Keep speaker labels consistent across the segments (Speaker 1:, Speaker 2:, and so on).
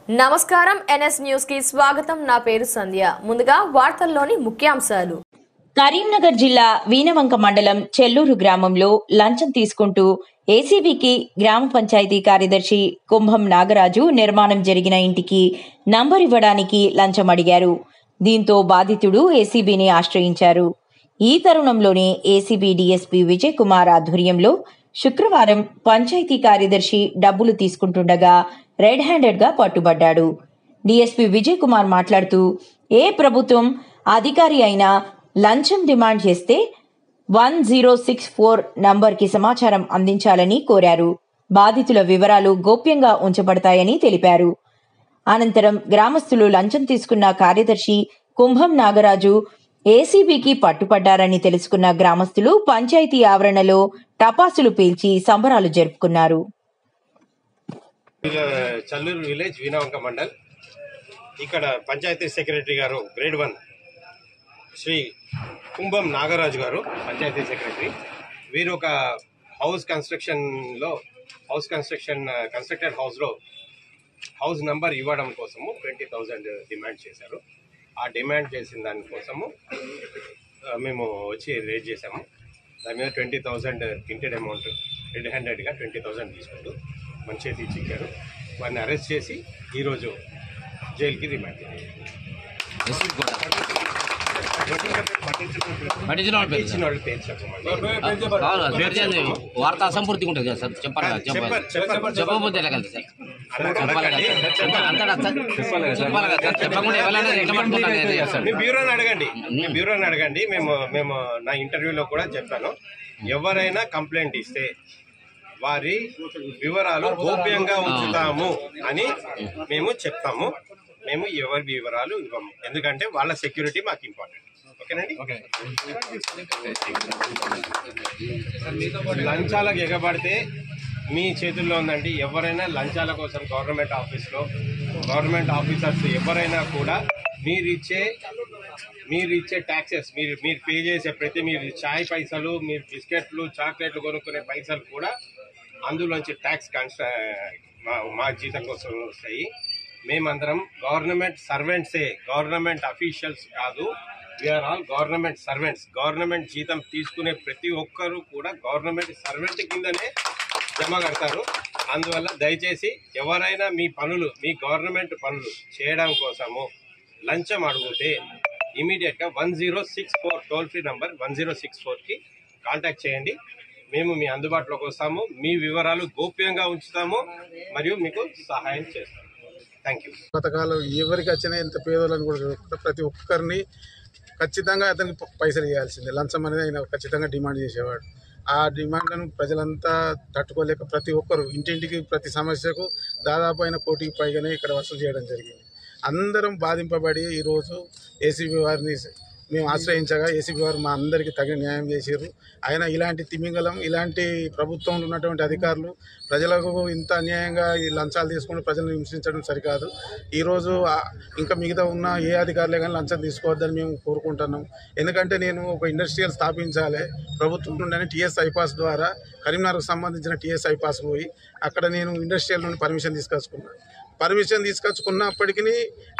Speaker 1: నమస్కారం NS news కి స్వాగతం. నా పేరు సంధ్య. ముందుగా వార్తల్లోని ముఖ్యాంశాలు.
Speaker 2: కరీంనగర్ జిల్లా వీనవంక మండలం చెల్లూరు గ్రామంలో లంచం తీసుకుంటూ ఏసీబీకి గ్రామ పంచాయతీ కార్యదర్శి కుంభం నాగరాజు నిర్మాణం జరిగిన ఇంటికి నంబర్ ఇవ్వడానికి లంచం అడిగారు. దీంతో బాధితుడు ఏసీబీని ఆశ్రయించారు. ఈ తరుణంలోనే ఏసీబీ డీఎస్పీ విజయ్ కుమార్ ఆధ్వర్యంలో శుక్రవారం పంచాయతీ కార్యదర్శి డబ్బులు తీసుకుంటుండగా రెడ్ హ్యాండెడ్ గా పట్టుబడ్డాడు. డీఎస్పీ విజయ్ కుమార్ మాట్లాడుతూ ఏ ప్రభుత్వం అధికారి అయినా లంచం డిమాండ్ చేస్తే 1064 నంబర్కి సమాచారం అందించాలని కోరారు. బాధితుల వివరాలు గోప్యంగా ఉంచబడతాయని తెలిపారు. అనంతరం గ్రామస్తులు లంచం తీసుకున్న కార్యదర్శి కుంభం నాగరాజు ఏసీబీకి పట్టుపడ్డారని తెలుసుకున్న గ్రామస్తులు పంచాయతీ ఆవరణలో టపాసులు పేల్చి సంబరాలు జరుపుకున్నారు.
Speaker 3: చల్లూరు విలేజ్ వీనవంక మండల్. ఇక్కడ పంచాయతీ సెక్రటరీ గారు గ్రేడ్ 1 శ్రీ కుంభం నాగరాజు గారు పంచాయతీ సెక్రటరీ. వీరు ఒక కన్స్ట్రక్టెడ్ హౌస్లో హౌస్ నంబర్ ఇవ్వడం కోసము 20,000 డిమాండ్ చేశారు. ఆ డిమాండ్ చేసిన దానికోసము మేము వచ్చి రేజ్ చేశాము. దాని మీద 20,000 ప్రింటెడ్ అమౌంట్ రెడ్ హ్యాండెడ్గా 20,000 తీసుకుంటూ మంచి తీర్చి ఇచ్చారు. వారిని అరెస్ట్ చేసి ఈరోజు జైలుకి రిమాండ్ చేయాలి.
Speaker 4: వార్త అసంపూర్తిగా ఉంటుంది కదా సార్, చెప్పకపోతే ఎలాగండి సార్?
Speaker 3: మీ బ్యూరోని అడగండి. మేము నా ఇంటర్వ్యూలో కూడా చెప్పాను, ఎవరైనా కంప్లైంట్ ఇస్తే వారి వివరాలు గోప్యంగా ఉంచుతాము అని మేము చెప్తాము. మేము ఎవరి వివరాలు ఇవ్వము, ఎందుకంటే వాళ్ళ సెక్యూరిటీ మాకు ఇంపార్టెంట్. ఓకేనండి. లంచాలకు ఎగబడితే మీ చేతుల్లో ఉందండి. ఎవరైనా లంచాల కోసం గవర్నమెంట్ ఆఫీసర్స్ ఎవరైనా కూడా మీరు ఇచ్చే ట్యాక్సెస్, మీరు పే చేసే మీరు చాయ్ పైసలు, మీరు బిస్కెట్లు చాక్లెట్లు కొనుక్కునే పైసలు కూడా అందులోంచి ట్యాక్స్ మా జీతం కోసం వస్తాయి. మేమందరం గవర్నమెంట్ సర్వెంట్సే, గవర్నమెంట్ అఫీషియల్స్ కాదు. We are all government servants. Government జీతం తీసుకునే ప్రతి ఒక్కరూ కూడా గవర్నమెంట్ సర్వెంట్ కిందనే జమ కడతారు. అందువల్ల దయచేసి ఎవరైనా మీ గవర్నమెంట్ పనులు చేయడం కోసము లంచం అడిగితే ఇమీడియట్గా 1064 టోల్ ఫ్రీ నంబర్ 1064కి కాంటాక్ట్ చేయండి. మేము మీ అందుబాటులోకి వస్తాము, మీ వివరాలు గోప్యంగా ఉంచుతాము మరియు మీకు సహాయం చేస్తాము. Thank you.
Speaker 5: పథకాలు ఎవరికి వచ్చినా, ఎంత పేదలను కూడా ప్రతి ఒక్కరిని ఖచ్చితంగా అతనికి పైసలు ఇవ్వాల్సిందే. లంచం అనేది ఆయన ఖచ్చితంగా డిమాండ్ చేసేవాడు. ఆ డిమాండ్లను ప్రజలంతా తట్టుకోలేక ప్రతి ఒక్కరు ఇంటింటికి ప్రతి సమస్యకు దాదాపు అయిన 1 కోటికి పైగానే ఇక్కడ వసూలు చేయడం జరిగింది. అందరం బాధింపబడి ఈరోజు ఏసీబీ వారిని మేము ఆశ్రయించగా ఏసీబీ వారు మా అందరికీ తగిన న్యాయం చేశారు. ఆయన ఇలాంటి తిమింగలం, ఇలాంటి ప్రభుత్వంలో ఉన్నటువంటి అధికారులు ప్రజలకు ఇంత అన్యాయంగా ఈ లంచాలు తీసుకుంటూ ప్రజలను హింసించడం సరికాదు. ఈరోజు ఇంకా మిగతా ఉన్న ఏ అధికారులే కానీ లంచం తీసుకోవద్దని మేము కోరుకుంటున్నాం. ఎందుకంటే నేను ఒక ఇండస్ట్రియల్ స్థాపించాలి ప్రభుత్వం నుండి టీఎస్ ఐపాస్ ద్వారా కరీంనగర్కు సంబంధించిన టీఎస్ ఐపాస్ పోయి అక్కడ నేను ఇండస్ట్రియల్ నుండి పర్మిషన్ తీసుకొచ్చుకున్నప్పటికీ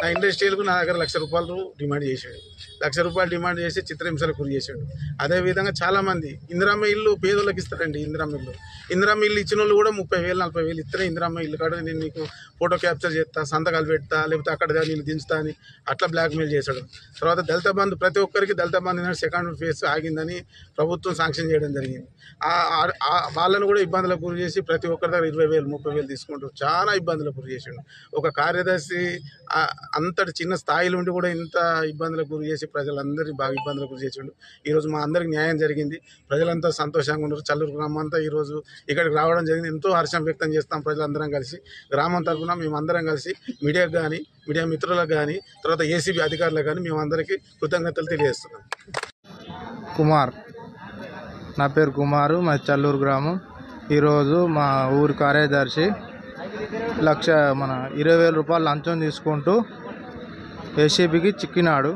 Speaker 5: నా ఇండస్ట్రియల్కు నా దగ్గర ₹1,00,000 డిమాండ్ చేశాడు. ₹1,00,000 డిమాండ్ చేసి చిత్రహింసలకు గురి చేశాడు. అదేవిధంగా చాలామంది ఇందిరమ్మ ఇల్లు పేదోళ్ళకి ఇస్తారండి. ఇందిరమ్మ ఇల్లు ఇచ్చిన వాళ్ళు కూడా 30,000 40,000 ఇస్తేనే ఇందిరమ్మ ఇల్లు కాడ నేను నీకు ఫోటో క్యాప్చర్ చేస్తా, సంతకాలు పెడతా, లేకపోతే అక్కడ నేను దించుతా అని అట్లా బ్లాక్మెయిల్ చేశాడు. తర్వాత దళిత బంధు, ప్రతి ఒక్కరికి దళిత బంధు సెకండ్ ఫేజ్ ఆగిందని ప్రభుత్వం శాంక్షన్ చేయడం జరిగింది. వాళ్ళను కూడా ఇబ్బందులకు గురి చేసి ప్రతి ఒక్కరి దగ్గర 20,000 30,000 తీసుకుంటూ చాలా ఇబ్బందులకు గురి చేసాడు. ఒక కార్యదర్శి అంతటి చిన్న స్థాయిలో ఉండి కూడా ఇంత ఇబ్బందులకు గురి చేసి ప్రజలందరినీ బాగా ఇబ్బందులకు గురి చేసాడు. ఈరోజు మా అందరికి న్యాయం జరిగింది. ప్రజలంతా సంతోషంగా ఉన్నారు. చల్లూరు గ్రామం అంతా ఈరోజు ఇక్కడికి రావడం జరిగింది. ఎంతో హర్షం వ్యక్తం చేస్తాం ప్రజలందరం కలిసి. గ్రామం తరఫున మేమందరం కలిసి మీడియాకు కానీ, మీడియా మిత్రులకు కానీ, తర్వాత ఏసీబీ అధికారులకు కానీ మేమందరికీ కృతజ్ఞతలు తెలియజేస్తున్నాం.
Speaker 6: నా పేరు కుమారు, మా చల్లూరు గ్రామం. ఈరోజు మా ఊరి కార్యదర్శి ₹20,000 లంచం తీసుకుంటూ ఏసీబీకి చిక్కినాడు.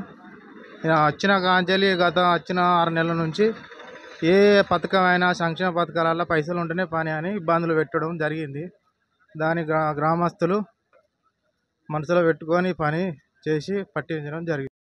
Speaker 6: వచ్చిన కాంచెలి వచ్చిన 6 నెలల నుంచి ఏ పథకమైనా సంక్షేమ పథకాలలో పైసలు ఉంటేనే పని అని ఇబ్బందులు పెట్టడం జరిగింది. దాని గ్రామస్తులు మనసులో పెట్టుకొని పని చేసి పట్టించడం జరిగింది.